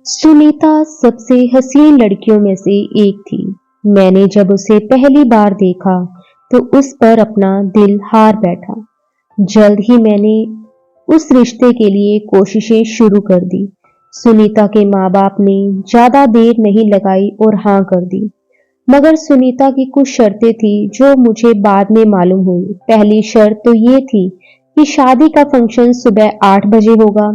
सुनीता सबसे हसीन लड़कियों में से एक थी। मैंने जब उसे पहली बार देखा तो उस पर अपना दिल हार बैठा। जल्द ही मैंने उस रिश्ते के लिए कोशिशें शुरू कर दी। सुनीता के माँ बाप ने ज्यादा देर नहीं लगाई और हाँ कर दी। मगर सुनीता की कुछ शर्तें थी जो मुझे बाद में मालूम हुई। पहली शर्त तो ये थी कि शादी का फंक्शन सुबह 8 बजे होगा।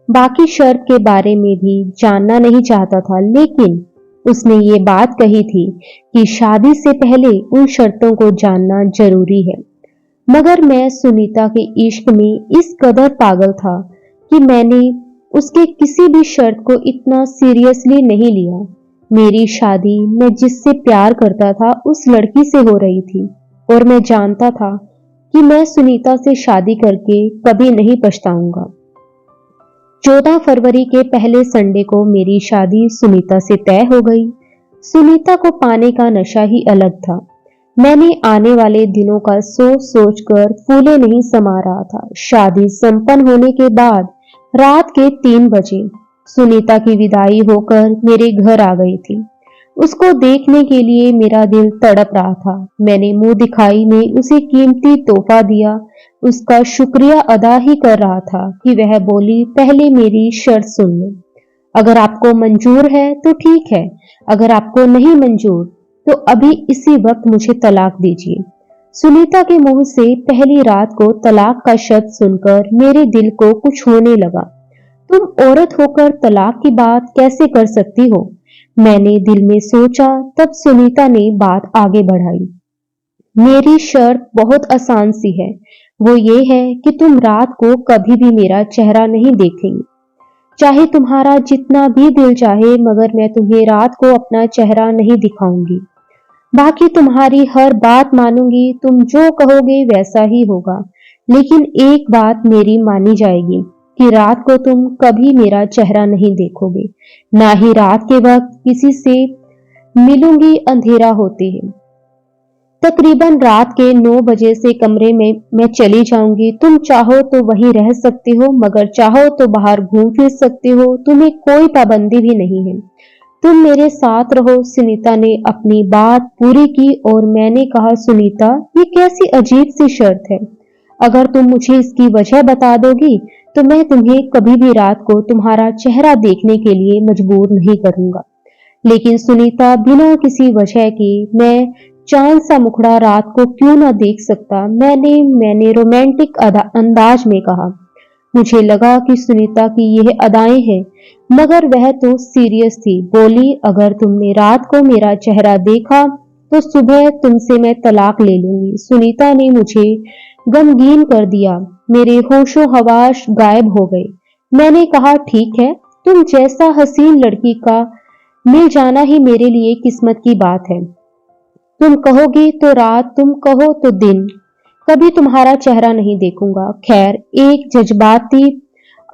बाकी शर्त के बारे में भी जानना नहीं चाहता था, लेकिन उसने ये बात कही थी कि शादी से पहले उन शर्तों को जानना जरूरी है। मगर मैं सुनीता के इश्क में इस कदर पागल था कि मैंने उसके किसी भी शर्त को इतना सीरियसली नहीं लिया। मेरी शादी मैं जिससे प्यार करता था उस लड़की से हो रही थी और मैं जानता था कि मैं सुनीता से शादी करके कभी नहीं पछताऊंगा। 14 फरवरी के पहले संडे को मेरी शादी सुनीता से तय हो गई। सुनीता को पाने का नशा ही अलग था। मैंने आने वाले दिनों का सोच सोच कर फूले नहीं समा रहा था। शादी संपन्न होने के बाद रात के 3 बजे सुनीता की विदाई होकर मेरे घर आ गई थी। उसको देखने के लिए मेरा दिल तड़प रहा था। मैंने मुंह दिखाई में उसे कीमती तोहफा दिया। उसका शुक्रिया अदा ही कर रहा था कि वह बोली, पहले मेरी शर्त सुन लो। अगर आपको मंजूर है तो ठीक है, अगर आपको नहीं मंजूर तो अभी इसी वक्त मुझे तलाक दीजिए। सुनीता के मुंह से पहली रात को तलाक का शब्द सुनकर मेरे दिल को कुछ होने लगा। तुम औरत होकर तलाक की बात कैसे कर सकती हो? मैंने दिल में सोचा। तब सुनीता ने बात आगे बढ़ाई। मेरी शर्त बहुत आसान सी है। वो ये है कि तुम रात को कभी भी मेरा चेहरा नहीं देखेंगी। चाहे तुम्हारा जितना भी दिल चाहे, मगर मैं तुम्हें रात को अपना चेहरा नहीं दिखाऊंगी। बाकी तुम्हारी हर बात मानूंगी, तुम जो कहोगे वैसा ही होगा। लेकिन एक बात मेरी मानी जाएगी कि रात को तुम कभी मेरा चेहरा नहीं देखोगे, ना ही रात के वक्त किसी से मिलूंगी। अंधेरा होते हैं तकरीबन रात के 9 बजे से कमरे में मैं चली जाऊंगी। तुम चाहो तो वहीं रह सकते हो, मगर चाहो तो बाहर घूम फिर सकते हो। तुम्हें कोई पाबंदी भी नहीं है। तुम मेरे साथ रहो। सुनीता ने अपनी बात पूरी की और मैंने कहा, सुनीता, ये कैसी अजीब सी शर्त है। अगर तुम मुझे इसकी वजह बता दोगी तो मैं तुम्हें कभी भी रात को तुम्हारा चेहरा देखने के लिए मजबूर नहीं करूंगा। लेकिन सुनीता, बिना किसी वजह के मैं चांद सा मुखड़ा रात को क्यों ना देख सकता? मैंने रोमांटिक अंदाज में कहा। मुझे लगा कि सुनीता की यह अदाएं हैं, मगर वह तो सीरियस थी। बोली, अगर तुमने रात को मेरा चेहरा देखा तो सुबह तुमसे मैं तलाक ले लूंगी। सुनीता ने मुझे गमगीन कर दिया। मेरे होशो हवास गायब हो गए। मैंने कहा, ठीक है, तुम जैसा हसीन लड़की का मिल जाना ही मेरे लिए किस्मत की बात है। तुम कहोगी तो रात, तुम कहो तो दिन, कभी तुम्हारा चेहरा नहीं देखूंगा। खैर, एक जज्बाती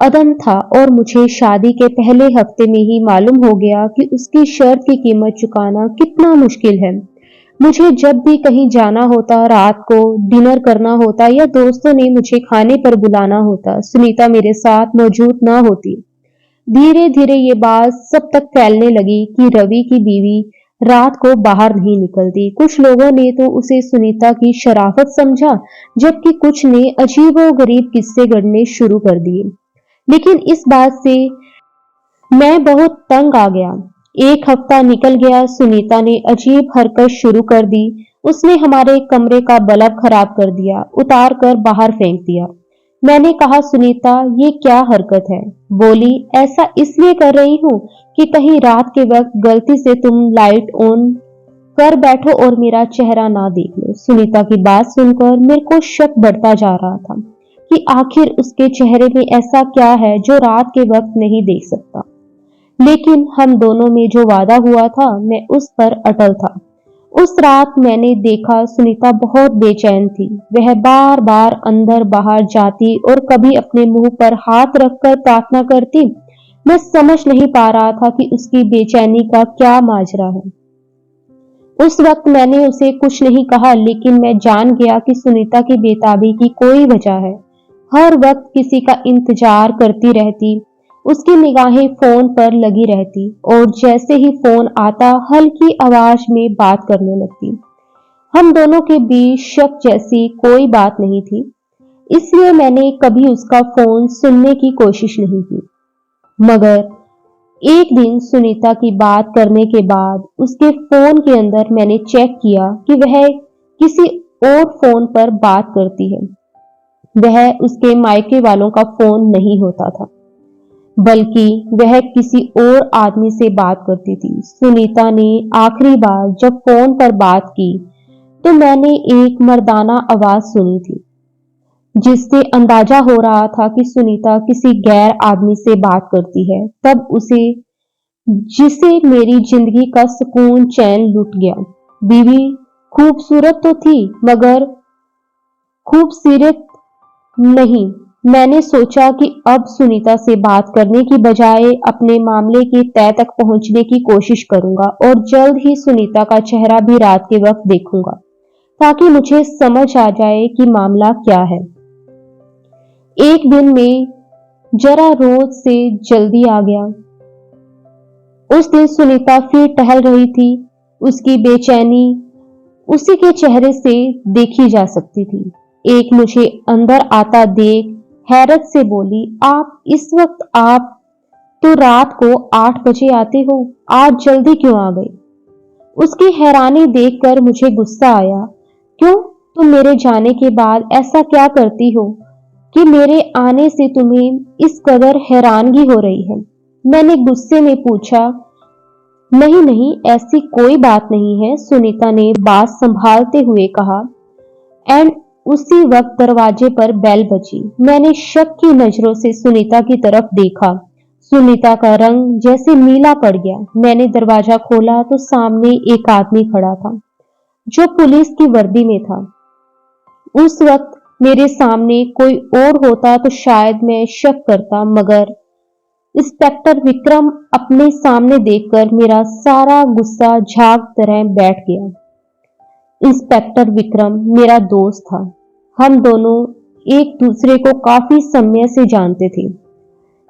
अदम था और मुझे शादी के पहले हफ्ते में ही मालूम हो गया कि उसकी शर्त की कीमत चुकाना कितना मुश्किल है। मुझे जब भी कहीं जाना होता, रात को डिनर करना होता या दोस्तों ने मुझे खाने पर बुलाना होता, सुनीता मेरे साथ मौजूद ना होती। धीरे धीरे ये बात सब तक फैलने लगी कि रवि की बीवी रात को बाहर नहीं निकलती। कुछ लोगों ने तो उसे सुनीता की शराफत समझा, जबकि कुछ ने अजीबोगरीब किस्से गढ़ने शुरू कर दिए। लेकिन इस बात से मैं बहुत तंग आ गया। एक हफ्ता निकल गया। सुनीता ने अजीब हरकत शुरू कर दी। उसने हमारे कमरे का बल्ब खराब कर दिया, उतार कर बाहर फेंक दिया। मैंने कहा, सुनीता, ये क्या हरकत है? बोली, ऐसा इसलिए कर रही हूँ कि कहीं रात के वक्त गलती से तुम लाइट ऑन कर बैठो और मेरा चेहरा ना देख लो। सुनीता की बात सुनकर मेरे को शक बढ़ता जा रहा था कि आखिर उसके चेहरे में ऐसा क्या है जो रात के वक्त नहीं देख सकता। लेकिन हम दोनों में जो वादा हुआ था, मैं उस पर अटल था। उस रात मैंने देखा सुनीता बहुत बेचैन थी। वह बार बार अंदर बाहर जाती और कभी अपने मुंह पर हाथ रखकर प्रार्थना करती। मैं समझ नहीं पा रहा था कि उसकी बेचैनी का क्या माजरा है। उस वक्त मैंने उसे कुछ नहीं कहा, लेकिन मैं जान गया कि सुनीता की बेताबी की कोई वजह है। हर वक्त किसी का इंतजार करती रहती। उसकी निगाहें फोन पर लगी रहती और जैसे ही फोन आता हल्की आवाज में बात करने लगती। हम दोनों के बीच शक जैसी कोई बात नहीं थी, इसलिए मैंने कभी उसका फोन सुनने की कोशिश नहीं की। मगर एक दिन सुनीता की बात करने के बाद उसके फोन के अंदर मैंने चेक किया कि वह किसी और फोन पर बात करती है। वह उसके मायके वालों का फोन नहीं होता था, बल्कि वह किसी और आदमी से बात करती थी। सुनीता ने आखिरी बार जब फोन पर बात की तो मैंने एक मर्दाना आवाज सुनी थी, जिससे अंदाजा हो रहा था कि सुनीता किसी गैर आदमी से बात करती है। तब उसे जिसे मेरी जिंदगी का सुकून चैन लुट गया। बीवी खूबसूरत तो थी, मगर खूबसूरत नहीं। मैंने सोचा कि अब सुनीता से बात करने की बजाय अपने मामले के तह तक पहुंचने की कोशिश करूंगा और जल्द ही सुनीता का चेहरा भी रात के वक्त देखूंगा, ताकि मुझे समझ आ जाए कि मामला क्या है। एक दिन में जरा रोज से जल्दी आ गया। उस दिन सुनीता फिर टहल रही थी। उसकी बेचैनी उसी के चेहरे से देखी जा सकती थी। एक मुझे अंदर आता देख हैरत से बोली, आप इस वक्त? आप तो रात को 8 बजे आते हो, आज जल्दी क्यों आ गए? उसकी हैरानी देखकर मुझे गुस्सा आया। क्यों, तुम मेरे जाने के बाद ऐसा क्या करती हो कि मेरे आने से तुम्हें इस कदर हैरानगी हो रही है? मैंने गुस्से में पूछा। नहीं नहीं, ऐसी कोई बात नहीं है, सुनीता ने बात संभालते हुए कहा। एंड उसी वक्त दरवाजे पर बेल बजी। मैंने शक की नजरों से सुनीता की तरफ देखा। सुनीता का रंग जैसे नीला पड़ गया। मैंने दरवाजा खोला तो सामने एक आदमी खड़ा था, जो पुलिस की वर्दी में था। उस वक्त मेरे सामने कोई और होता तो शायद मैं शक करता, मगर इंस्पेक्टर विक्रम अपने सामने देखकर मेरा सारा गुस्सा झाग तरह बैठ गया। इंस्पेक्टर विक्रम मेरा दोस्त था। हम दोनों एक दूसरे को काफी समय से जानते थे।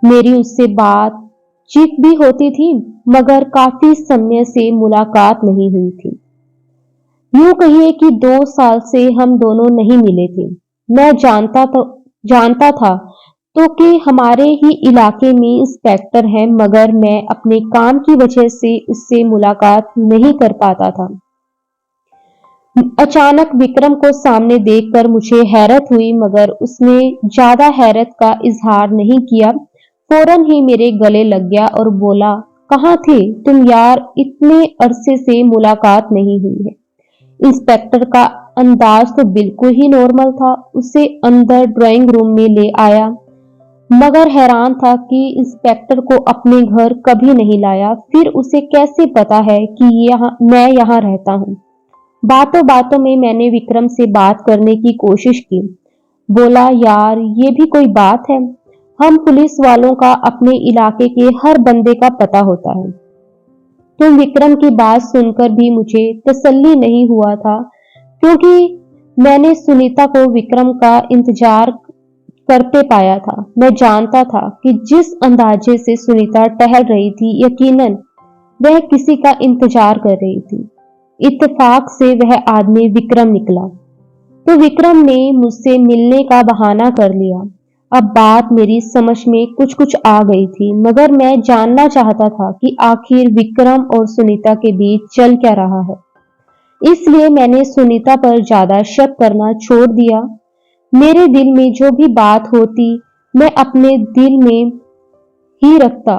मेरी उससे बातचीत भी होती थी, मगर काफी समय से मुलाकात नहीं हुई थी। यूं कहिए कि 2 साल से हम दोनों नहीं मिले थे। मैं जानता था तो कि हमारे ही इलाके में इंस्पेक्टर है, मगर मैं अपने काम की वजह से उससे मुलाकात नहीं कर पाता था। अचानक विक्रम को सामने देखकर मुझे हैरत हुई, मगर उसने ज्यादा हैरत का इजहार नहीं किया। फौरन ही मेरे गले लग गया और बोला, कहाँ थे तुम यार, इतने अरसे से मुलाकात नहीं हुई है। इंस्पेक्टर का अंदाज तो बिल्कुल ही नॉर्मल था। उसे अंदर ड्राइंग रूम में ले आया, मगर हैरान था कि इंस्पेक्टर को अपने घर कभी नहीं लाया। फिर उसे कैसे पता है कि मैं यहाँ रहता हूँ। बातों बातों में मैंने विक्रम से बात करने की कोशिश की। बोला, यार ये भी कोई बात है, हम पुलिस वालों का अपने इलाके के हर बंदे का पता होता है। तो विक्रम की बात सुनकर भी मुझे तसल्ली नहीं हुआ था, क्योंकि मैंने सुनीता को विक्रम का इंतजार करते पाया था। मैं जानता था कि जिस अंदाजे से सुनीता टहल रही थी, यकीनन वह किसी का इंतजार कर रही थी। इत्तेफाक से वह आदमी विक्रम निकला, तो विक्रम ने मुझसे मिलने का बहाना कर लिया। अब बात मेरी समझ में कुछ कुछ आ गई थी, मगर मैं जानना चाहता था कि आखिर विक्रम और सुनीता के बीच चल क्या रहा है। इसलिए मैंने सुनीता पर ज्यादा शक करना छोड़ दिया। मेरे दिल में जो भी बात होती मैं अपने दिल में ही रखता,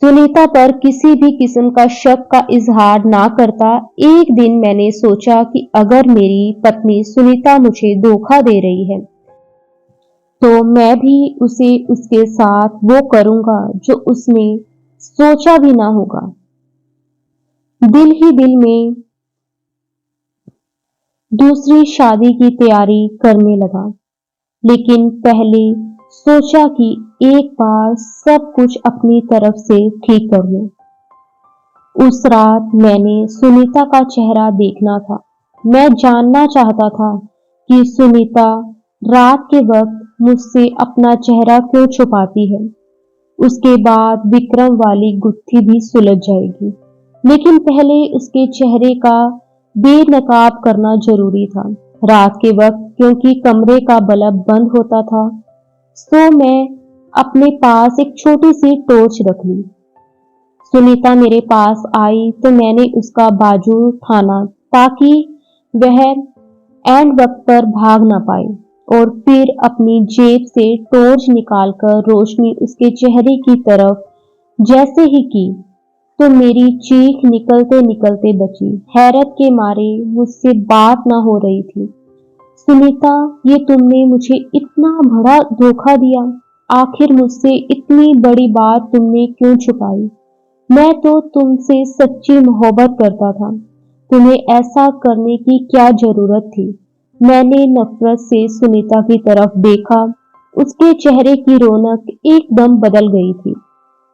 सुनीता पर किसी भी किस्म का शक का इजहार ना करता। एक दिन मैंने सोचा कि अगर मेरी पत्नी सुनीता मुझे धोखा दे रही है, तो मैं भी उसे उसके साथ वो करूंगा जो उसने सोचा भी ना होगा। दिल ही दिल में दूसरी शादी की तैयारी करने लगा, लेकिन पहले सोचा कि एक बार सब कुछ अपनी तरफ से ठीक कर लूं। उस रात मैंने सुनीता का चेहरा देखना था। मैं जानना चाहता था कि सुनीता रात के वक्त मुझसे अपना चेहरा क्यों छुपाती है। उसके बाद विक्रम वाली गुत्थी भी सुलझ जाएगी, लेकिन पहले उसके चेहरे का बेनकाब करना जरूरी था। रात के वक्त क्योंकि कमरे का बल्ब बंद होता था, तो मैं अपने पास एक छोटी सी टॉर्च रख ली। सुनीता मेरे पास आई तो मैंने उसका बाजू थाना, ताकि वह एंड वक्त पर भाग ना पाए, और फिर अपनी जेब से टॉर्च निकालकर रोशनी उसके चेहरे की तरफ जैसे ही की, तो मेरी चीख निकलते निकलते बची। हैरत के मारे मुझसे बात ना हो रही थी। सुनीता, ये तुमने मुझे इतना बड़ा धोखा दिया। आखिर मुझसे इतनी बड़ी बात तुमने क्यों छुपाई? मैं तो तुमसे सच्ची मोहब्बत करता था। तुम्हें ऐसा करने की क्या जरूरत थी? मैंने नफरत से सुनीता की तरफ देखा। उसके चेहरे की रौनक एकदम बदल गई थी।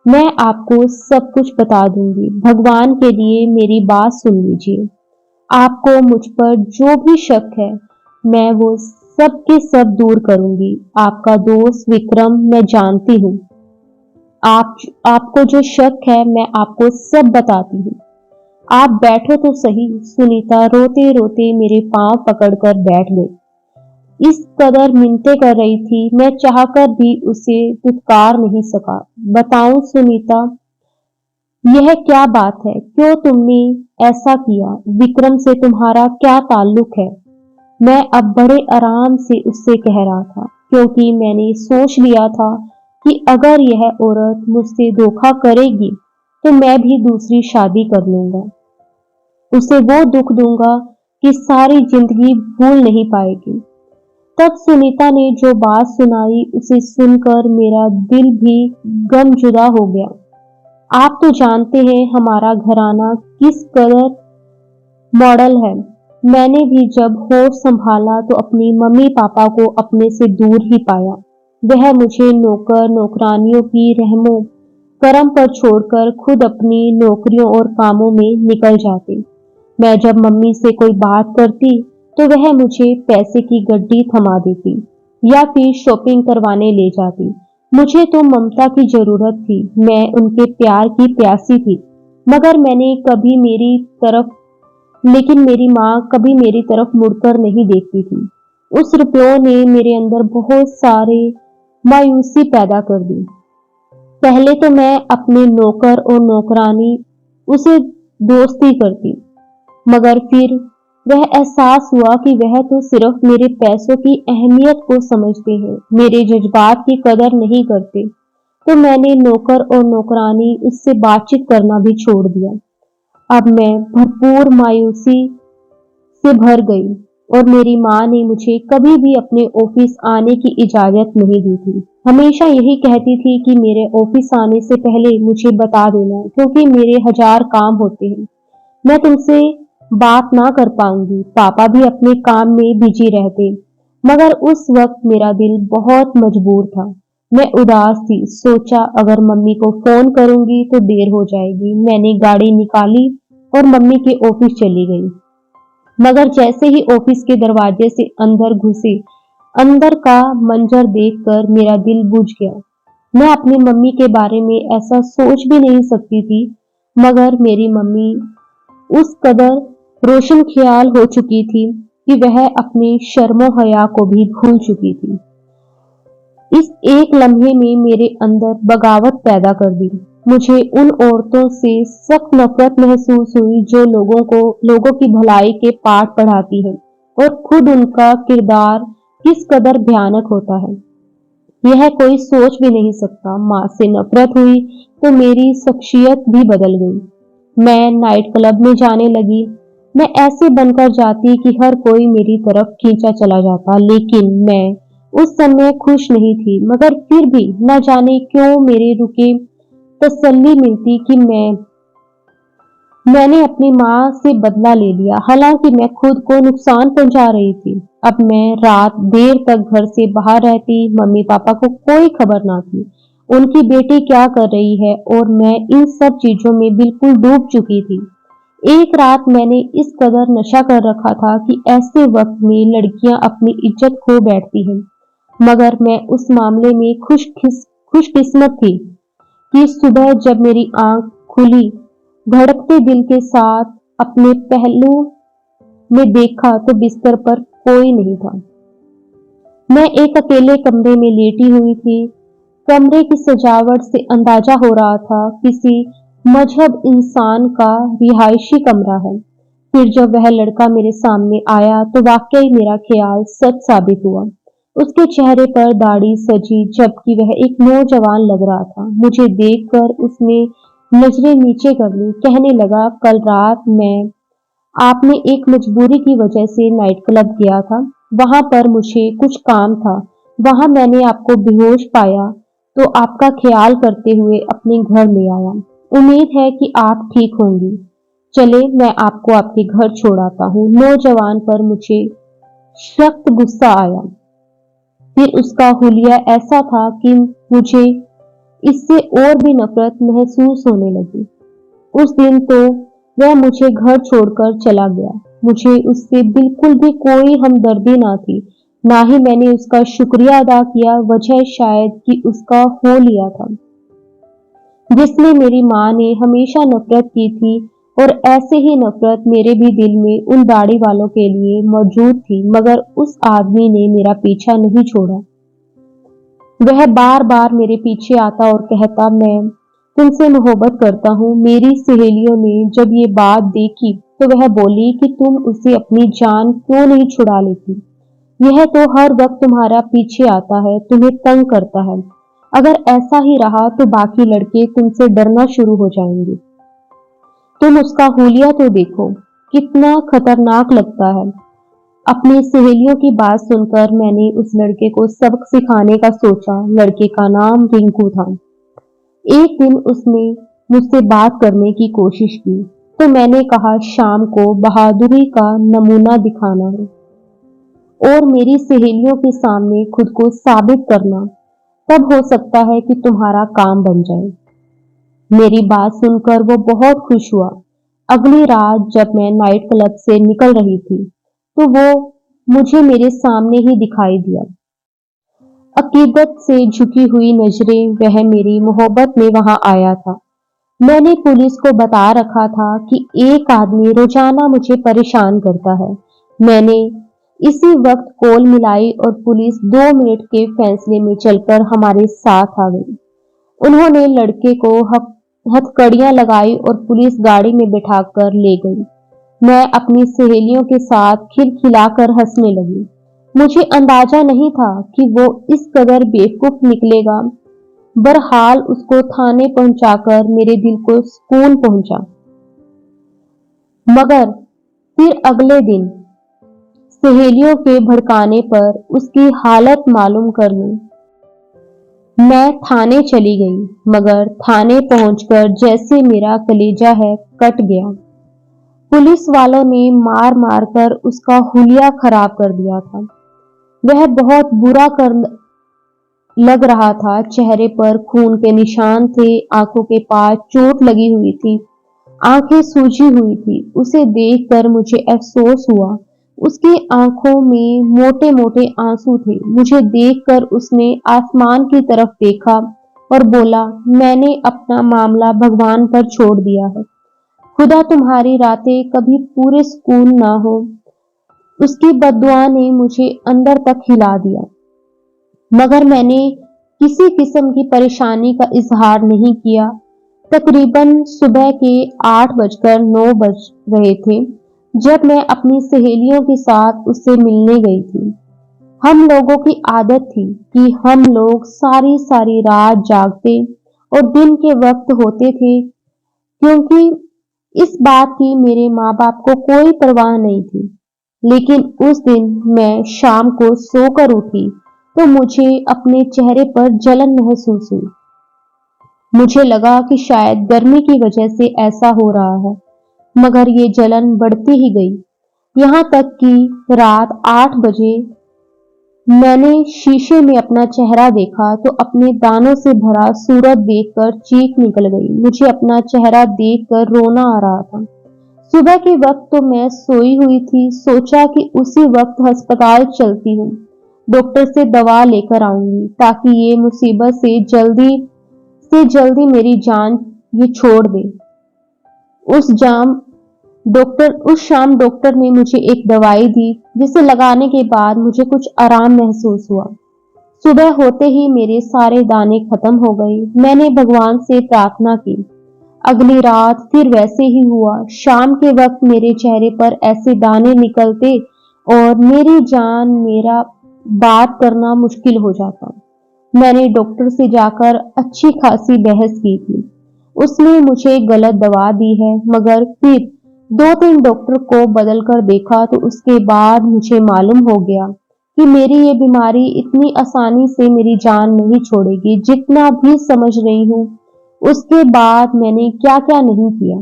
मैं आपको सब कुछ बता दूंगी। भगवान के लिए मेरी बात सुन लीजिए। आपको मुझ पर जो भी शक है, मैं वो सब के सब दूर करूंगी। आपका दोस्त विक्रम मैं जानती हूँ। आपको जो शक है मैं आपको सब बताती हूँ। आप बैठो तो सही। सुनीता रोते रोते मेरे पांव पकड़कर बैठ गई। इस कदर मिन्नतें कर रही थी, मैं चाहकर भी उसे दुत्कार नहीं सका। बताऊं सुनीता, यह क्या बात है? क्यों तुमने ऐसा किया? विक्रम से तुम्हारा क्या ताल्लुक है? मैं अब बड़े आराम से उससे कह रहा था, क्योंकि मैंने सोच लिया था कि अगर यह औरत मुझसे धोखा करेगी तो मैं भी दूसरी शादी कर लूंगा। उसे वो दुख दूंगा कि सारी जिंदगी भूल नहीं पाएगी। तब सुनीता ने जो बात सुनाई, उसे सुनकर मेरा दिल भी गमजुदा हो गया। आप तो जानते हैं हमारा घराना किस कदर मॉडल है। मैंने भी जब होश संभाला तो अपनी मम्मी पापा को अपने से दूर ही पाया। वह मुझे नौकर नौकरानियों की रहमो करम पर छोड़कर खुद अपनी नौकरियों और कामों में निकल जाते। मैं जब मम्मी से कोई बात करती तो वह मुझे पैसे की गड्डी थमा देती या फिर शॉपिंग करवाने ले जाती। मुझे तो ममता की जरूरत थी, मैं उनके प्यार की प्यासी थी। मगर मैंने कभी मेरी तरफ लेकिन मेरी माँ कभी मेरी तरफ मुड़कर नहीं देखती थी। उस रुपयों ने मेरे अंदर बहुत सारे मायूसी पैदा कर दी। पहले तो मैं अपने नौकर और नौकरानी उसे दोस्ती करती, मगर फिर वह एहसास हुआ कि वह तो सिर्फ मेरे पैसों की अहमियत को समझते हैं, मेरे जज्बात की कदर नहीं करते। तो मैंने नौकर और नौकरानी उससे बातचीत करना भी छोड़ दिया। अब मैं भरपूर मायूसी से भर गई, और मेरी माँ ने मुझे कभी भी अपने ऑफिस आने की इजाजत नहीं दी थी। हमेशा यही कहती थी कि मेरे ऑफिस आने से पहले मुझे बता देना, क्योंकि मेरे हजार काम होते हैं, मैं तुमसे बात ना कर पाऊंगी। पापा भी अपने काम में बिजी रहते। मगर उस वक्त मेरा दिल बहुत मजबूर था। मैं उदास थी। सोचा अगर मम्मी को फोन करूंगी तो देर हो जाएगी। मैंने गाड़ी निकाली और मम्मी के ऑफिस चली गई। मगर जैसे ही ऑफिस के दरवाजे से अंदर घुसी, अंदर का मंजर देखकर मेरा दिल बुझ गया। मैं अपनी मम्मी के बारे में ऐसा सोच भी नहीं सकती थी, मगर मेरी मम्मी उस कदर रोशन ख्याल हो चुकी थी कि वह अपने शर्मो हया को भी भूल चुकी थी। इस एक लम्हे में मेरे अंदर बगावत पैदा कर दी। मुझे उन औरतों से सख्त नफरत महसूस हुई जो लोगों की भलाई के पाठ पढ़ाती है, और खुद उनका किरदार किस कदर भयानक होता है यह कोई सोच भी नहीं सकता। माँ से नफरत हुई तो मेरी शख्सियत भी बदल गई। मैं नाइट क्लब में जाने लगी। मैं ऐसे बनकर जाती कि हर कोई मेरी तरफ खींचा चला जाता, लेकिन मैं उस समय खुश नहीं थी। मगर फिर भी न जाने क्यों मेरे रुके तसल्ली मिलती कि मैंने अपनी माँ से बदला ले लिया, हालांकि मैं खुद को नुकसान पहुंचा रही थी। अब मैं रात देर तक घर से बाहर रहती। मम्मी पापा को कोई खबर ना थी उनकी बेटी क्या कर रही है, और मैं इन सब चीजों में बिल्कुल डूब चुकी थी। एक रात मैंने इस कदर नशा कर रखा था कि ऐसे वक्त में लड़कियां अपनी इज्जत खो बैठती हैं, मगर मैं उस मामले में खुशकिस्मत थी। कि सुबह जब मेरी आंख खुली, धड़कते दिल के साथ अपने पहलू में देखा तो बिस्तर पर कोई नहीं था। मैं एक अकेले कमरे में लेटी हुई थी। कमरे की सजावट से अंदाजा हो रहा था किसी मजहब इंसान का रिहायशी कमरा है। फिर जब वह लड़का मेरे सामने आया तो वाकई मेरा ख्याल सच साबित हुआ। उसके चेहरे पर दाढ़ी सजी जबकि वह एक नौजवान लग रहा था। मुझे देखकर उसने नजरें नीचे कर ली, कहने लगा, कल रात मैं आपने एक मजबूरी की वजह से नाइट क्लब गया था। वहां पर मुझे कुछ काम था। वहां मैंने आपको बेहोश पाया तो आपका ख्याल करते हुए अपने घर ले आया। उम्मीद है कि आप ठीक होंगी। चले, मैं आपको आपके घर छोड़ आता हूँ। नौजवान पर मुझे सख्त गुस्सा आया। फिर उसका हुलिया ऐसा था कि मुझे इससे और भी नफरत महसूस होने लगी। उस दिन तो वह मुझे घर छोड़कर चला गया। मुझे उससे बिल्कुल भी कोई हमदर्दी ना थी, ना ही मैंने उसका शुक्रिया अदा किया। वजह शायद कि उसका हो लिया था जिसमें मेरी माँ ने हमेशा नफरत की थी, और ऐसे ही नफरत मेरे भी दिल में उन दाढ़ी वालों के लिए मौजूद थी। मगर उस आदमी ने मेरा पीछा नहीं छोड़ा। वह बार बार मेरे पीछे आता और कहता, मैं तुमसे मोहब्बत करता हूँ। मेरी सहेलियों ने जब ये बात देखी तो वह बोली कि तुम उसे अपनी जान क्यों नहीं छुड़ा लेती। यह तो हर वक्त तुम्हारा पीछे आता है, तुम्हें तंग करता है। अगर ऐसा ही रहा तो बाकी लड़के तुमसे डरना शुरू हो जाएंगे। तुम उसका हुलिया तो देखो, कितना खतरनाक लगता है। अपनी सहेलियों की बात सुनकर मैंने उस लड़के को सबक सिखाने का सोचा। लड़के का नाम रिंकू था। एक दिन उसने मुझसे बात करने की कोशिश की तो मैंने कहा, शाम को बहादुरी का नमूना दिखाना है और मेरी सहेलियों के सामने खुद को साबित करना, तब हो सकता है कि तुम्हारा काम बन जाए। मेरी बात सुनकर वो बहुत खुश हुआ। अगली रात जब मैं नाइट क्लब से निकल रही थी तो वो मुझे मेरे सामने ही दिखाई दिया। अकीदत से झुकी हुई नजरें, वह मेरी मोहब्बत में वहां आया था। मैंने पुलिस को बता रखा था कि एक आदमी रोजाना मुझे परेशान करता है। मैंने इसी वक्त कॉल मिलाई और पुलिस 2 मिनट के फैसले में चलकर हमारे साथ आ गई। उन्होंने लड़के को हथकड़ियां लगाई और पुलिस गाड़ी में बिठाकर ले गई। मैं अपनी सहेलियों के साथ खिलखिलाकर हंसने लगी। मुझे अंदाजा नहीं था कि वो इस कदर बेवकूफ निकलेगा। बहरहाल उसको थाने पहुंचाकर मेरे दिल को सुकून पहुंचा। मगर फिर अगले दिन सहेलियों के भड़काने पर उसकी हालत मालूम करने मैं थाने चली गई। मगर थाने पहुंचकर जैसे मेरा कलेजा है कट गया। पुलिस वालों ने मार मार कर उसका हुलिया खराब कर दिया था। वह बहुत बुरा कर लग रहा था। चेहरे पर खून के निशान थे, आंखों के पास चोट लगी हुई थी, आंखें सूजी हुई थी। उसे देखकर मुझे अफसोस हुआ। उसकी आंखों में मोटे मोटे आंसू थे। मुझे देखकर उसने आसमान की तरफ देखा और बोला, मैंने अपना मामला भगवान पर छोड़ दिया है। खुदा तुम्हारी रातें कभी पूरे सुकून ना हो। उसकी बद्दुआ ने मुझे अंदर तक हिला दिया। मगर मैंने किसी किस्म की परेशानी का इजहार नहीं किया। तकरीबन सुबह के 8 बजकर 9 बज रहे थे जब मैं अपनी सहेलियों के साथ उससे मिलने गई थी। हम लोगों की आदत थी कि हम लोग सारी सारी रात जागते और दिन के वक्त होते थे, क्योंकि इस बात की मेरे माँ बाप को कोई परवाह नहीं थी। लेकिन उस दिन मैं शाम को सोकर उठी तो मुझे अपने चेहरे पर जलन महसूस हुई। मुझे लगा कि शायद गर्मी की वजह से ऐसा हो रहा है, मगर ये जलन बढ़ती ही गई। यहाँ तक कि रात 8 बजे मैंने शीशे में अपना चेहरा देखा तो अपने दानों से भरा सूरत देखकर चीख निकल गई। मुझे अपना चेहरा देखकर रोना आ रहा था। सुबह के वक्त तो मैं सोई हुई थी। सोचा कि उसी वक्त अस्पताल चलती हूँ, डॉक्टर से दवा लेकर आऊंगी ताकि ये मुसीबत से जल्दी से जल्दी मेरी जान ये छोड़ दे। उस शाम डॉक्टर ने मुझे एक दवाई दी जिसे लगाने के बाद मुझे कुछ आराम महसूस हुआ। सुबह होते ही मेरे सारे दाने खत्म हो गए। मैंने भगवान से प्रार्थना की। अगली रात फिर वैसे ही हुआ। शाम के वक्त मेरे चेहरे पर ऐसे दाने निकलते और मेरी जान मेरा बात करना मुश्किल हो जाता। मैंने डॉक्टर से जाकर अच्छी खासी बहस की थी। उसने मुझे गलत दवा दी है, मगर फिर 2-3 डॉक्टर को बदल कर देखा तो उसके बाद मुझे मालूम हो गया कि मेरी ये बीमारी इतनी आसानी से मेरी जान नहीं छोड़ेगी। जितना भी समझ रही हूँ, उसके बाद मैंने क्या-क्या नहीं किया,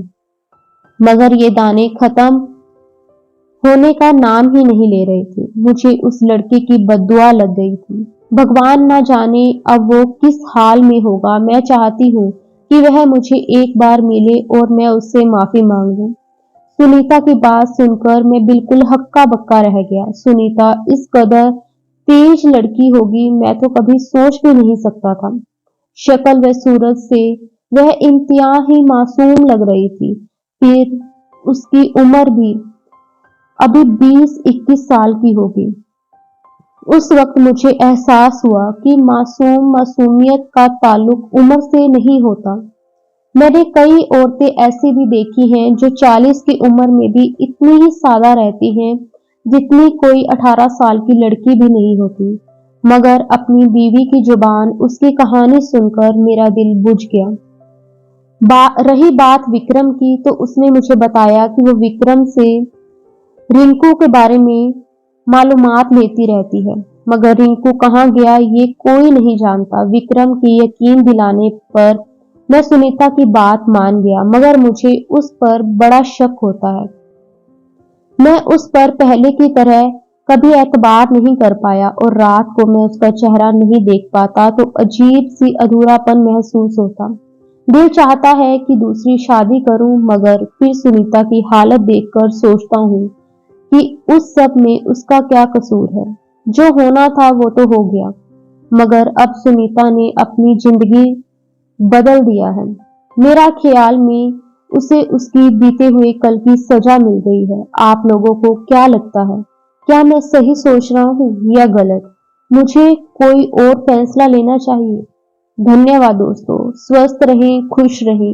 मगर ये दाने खत्म होने का नाम ही नहीं ले रहे थे। मुझे उस लड़के की बद्दुआ लग गई थी। भगवान ना जाने अब वो किस हाल में होगा। मैं चाहती हूँ कि वह मुझे एक बार मिले और मैं उससे माफी मांग लूं। सुनीता की बात सुनकर मैं बिल्कुल हक्का बक्का रह गया। सुनीता इस कदर तेज लड़की होगी, मैं तो कभी सोच भी नहीं सकता था। शक्ल व सूरत से वह इंतहा ही मासूम लग रही थी। फिर उसकी उम्र भी अभी 20-21 साल की होगी। उस वक्त मुझे एहसास हुआ कि मासूमियत का ताल्लुक उम्र से नहीं होता। मैंने कई औरतें ऐसी भी देखी हैं जो 40 की उम्र में भी इतनी ही सादा रहती हैं जितनी कोई 18 साल की लड़की भी नहीं होती। मगर अपनी बीवी की जुबान उसकी कहानी सुनकर मेरा दिल बुझ गया। रही बात विक्रम की, तो उसने मुझे बताया कि वो विक्रम से रिंकू के बारे में मालूमात लेती रहती है, मगर रिंकू कहाँ गया ये कोई नहीं जानता। विक्रम की यकीन दिलाने पर मैं सुनीता की बात मान गया, मगर मुझे उस पर बड़ा शक होता है। मैं उस पर पहले की तरह कभी एतबार नहीं कर पाया और रात को मैं उसका चेहरा नहीं देख पाता तो अजीब सी अधूरापन महसूस होता। दिल चाहता है कि दूसरी शादी करूं, मगर फिर सुनीता की हालत देखकर सोचता हूँ कि उस सब में उसका क्या कसूर है। जो होना था वो तो हो गया, मगर अब सुनीता ने अपनी जिंदगी बदल दिया है। मेरा ख्याल में उसे उसकी बीते हुए कल की सजा मिल गई है। आप लोगों को क्या लगता है? क्या मैं सही सोच रहा हूँ या गलत? मुझे कोई और फैसला लेना चाहिए? धन्यवाद दोस्तों। स्वस्थ रहें, खुश रहें।